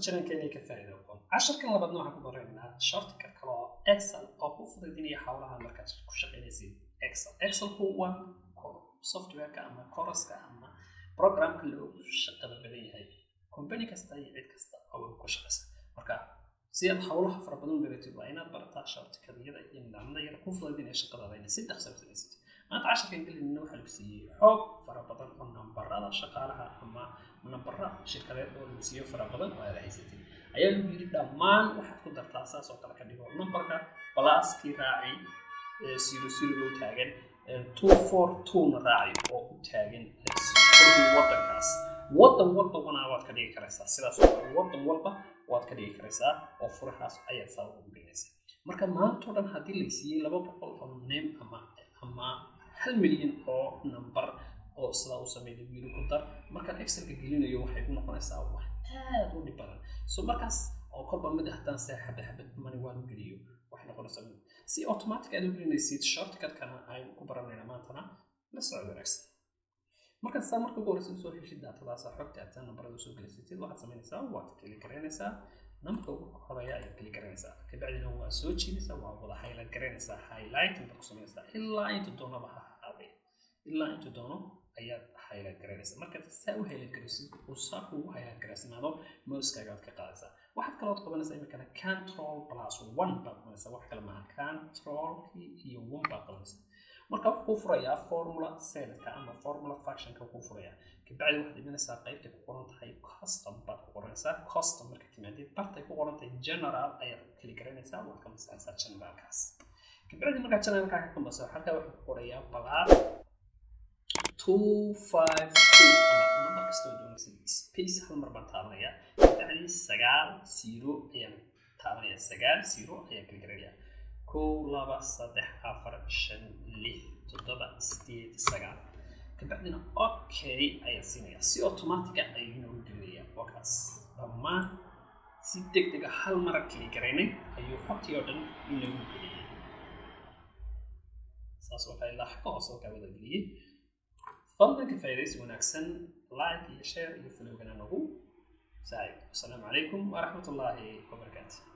jiran keenay ka faa'iido qoon casharkan labaadna waxaan ku baraynaa shortcut kale oo Excel oo ku fududeynaya hawlaha markaad ku shaqeynaysid Excel ku waa software-ka ama course-ka ama programka loogu shaqada badan yahay company kasta iyo cid kasta oo ku shaqeysa marka si aad hawlaha fara badan baratid waa inaad barataa shortcut-yada iyo nidaamyada yar ku fududeynaya shaqadaada inay si dhaqso ah samaysid maanta casharkan gelina waxa lagu siiyay xog fara badan oo nambarada shaqaalaha ama nambarada shirkadeed oo lagu siiyo fara badan oo aad haysatid ayaa lagu yiri dhammaan waxaad ku dartaa asaas oo kala ka dhigo nambarka pluskii raaci 00 loo taagan 242 raaci oo u taagan wadankaas wadan walba waad ka dhigi karaysaa sidaas wadan walba waad ka dhigi karaysaa oo furahaas ayaad saa ugu gelinaysaa marka maanta dhan hadii la siiyay 200 oo name ama 1 milyan oo number oo sida uu sameeyay wiil ku dar marka Excel ka gelinayo waxay ku noqonaysaa wax aad u dhib badan soo markaas oo kolba mid haddaan saaxad mani waan geliyo waxay noqonaysaa si automatic aad u gelinaysid shortcut kana ay ku baranayna maantana la socdo Excel marka saa marka ugu horeysa soo heshid daatadaas xogta aad nambarada soo gelisatid waxaad sameynaysaa waad kali gareynaysaa nambarka ugu horeeya ayaad kali gareynaysaa kadibna waa soo jiidaysaa waa wada highlight gareynaysaa highlight inta ku sameynaysaa ilaa inta doonaba ha ahaadee ilaa inta doono ayaad highlight gareynaysaa marka saa u highlight gareysid oo saa ugu highlight gareysnaado mouse-kaaga aad ka qaadaysaa waxaad kaloo qabanaysaa imikana control plus 1 baad qabanaysaa wax kale maaha control iyo 1 baad qabanaysaa marka wuxuu furayaa formula cell-ka ama formula function-ka wuxuu furayaa kadibna waxaad imanaysaa qaybta ku qoran tahay custom baad ku qoranaysaa custom marka timaadid bartay ku qoran tahay general ayaad kali garanaysaa waad ka mas'alaysaa generalkaas kadibna marka generalka ka kambaso halka wuxuu ku qorayaa plus 252 ama number kasta oo doonaysid space hal mar baan taabanaya kadibna 90 ayaan taabanaya 90 ayaan kali garanayaa 1 2 3 4 5 6 7 8 9 kadibna okay ayaa siinaya si automatic ah ayuu u gelinayaa wakaas dhammaan si degdeg ah hal mar kali garaynay ayuu xogtii oo dhan inuu geliyay saas waxay la xaqo ka wada geliyay fadlan ka faa'iidaysi wanaagsan like iyo share iyo follow-gana nagu saaid assalamu alaykum wa rahmatullahi wa barakatuh